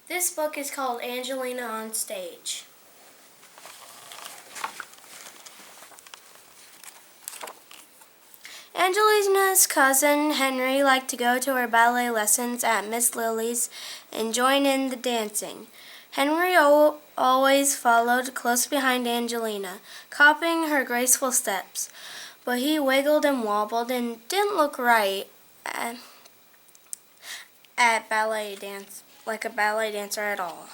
This book is called Angelina on Stage. Angelina's cousin Henry liked to go to her ballet lessons at Miss Lily's and join in the dancing. Henry always followed close behind Angelina, copying her graceful steps, but he wiggled and wobbled and didn't look right at ballet dance, like a ballet dancer at all.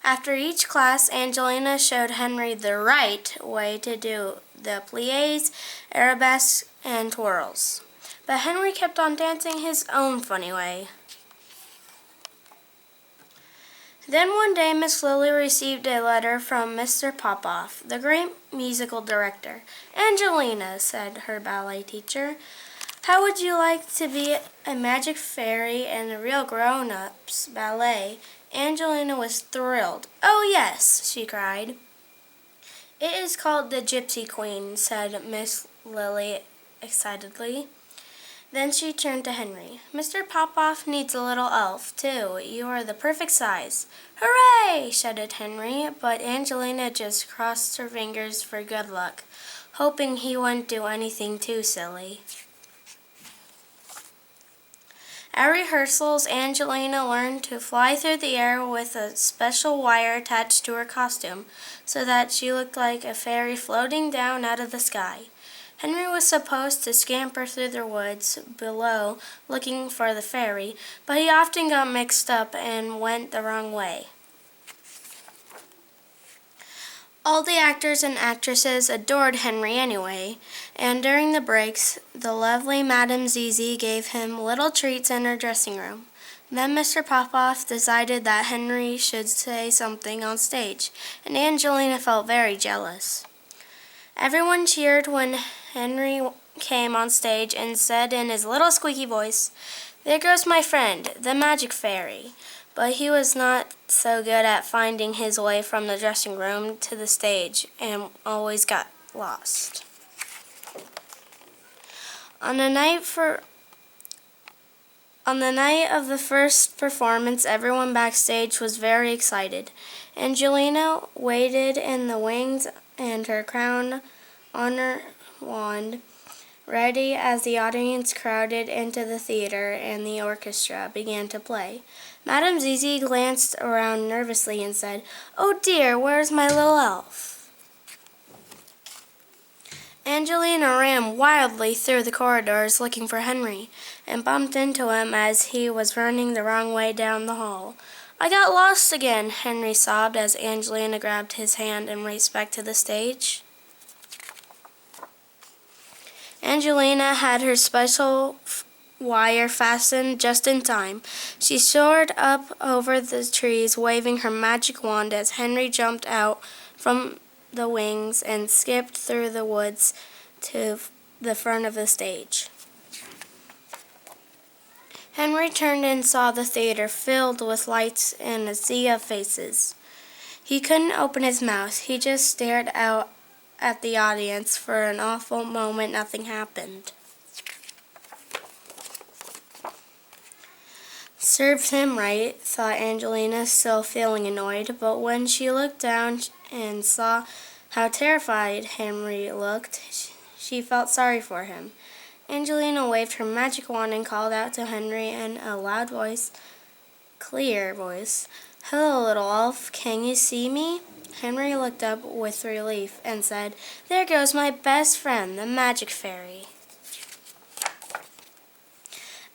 After each class, Angelina showed Henry the right way to do the pliés, arabesques, and twirls. But Henry kept on dancing his own funny way. Then one day Miss Lily received a letter from Mr. Popoff, the great musical director. "Angelina," said her ballet teacher, "how would you like to be a magic fairy in a real grown-ups ballet?" Angelina was thrilled. "Oh yes," she cried. "It is called the Gypsy Queen," said Miss Lily excitedly. Then she turned to Henry. "Mr. Popoff needs a little elf, too. You are the perfect size." "Hooray!" shouted Henry, but Angelina just crossed her fingers for good luck, hoping he wouldn't do anything too silly. At rehearsals, Angelina learned to fly through the air with a special wire attached to her costume, so that she looked like a fairy floating down out of the sky. Henry was supposed to scamper through the woods below looking for the fairy, but he often got mixed up and went the wrong way. All the actors and actresses adored Henry anyway, and during the breaks, the lovely Madame Zizi gave him little treats in her dressing room. Then Mr. Popoff decided that Henry should say something on stage, and Angelina felt very jealous. Everyone cheered when Henry came on stage and said in his little squeaky voice, "There goes my friend, the magic fairy." But he was not so good at finding his way from the dressing room to the stage and always got lost. On the night of the first performance, everyone backstage was very excited. Angelina waited in the wings and her crown on her wand, ready as the audience crowded into the theater and the orchestra began to play. Madame Zizi glanced around nervously and said, "Oh dear, where's my little elf?" Angelina ran wildly through the corridors looking for Henry and bumped into him as he was running the wrong way down the hall. "I got lost again," Henry sobbed as Angelina grabbed his hand and raced back to the stage. Angelina had her special wire fastened just in time. She soared up over the trees, waving her magic wand as Henry jumped out from the wings and skipped through the woods to the front of the stage. Henry turned and saw the theater filled with lights and a sea of faces. He couldn't open his mouth. He just stared out at the audience. For an awful moment, nothing happened. "Serves him right," thought Angelina, still feeling annoyed, but when she looked down and saw how terrified Henry looked, she felt sorry for him. Angelina waved her magic wand and called out to Henry in a loud voice, clear voice, "Hello, little elf, can you see me?" Henry looked up with relief and said, "There goes my best friend, the magic fairy."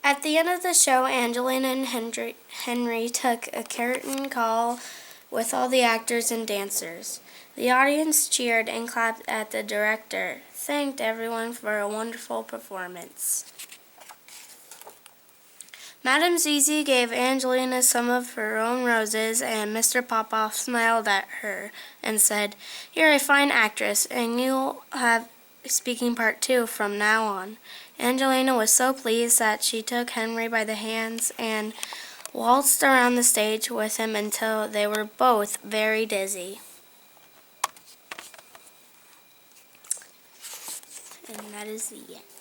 At the end of the show, Angelina and Henry took a curtain call with all the actors and dancers. The audience cheered and clapped at the director, thanked everyone for a wonderful performance. Madame Zizi gave Angelina some of her own roses, and Mr. Popoff smiled at her and said, "You're a fine actress, and you'll have a speaking part too from now on." Angelina was so pleased that she took Henry by the hands and waltzed around the stage with him until they were both very dizzy. And that is the end.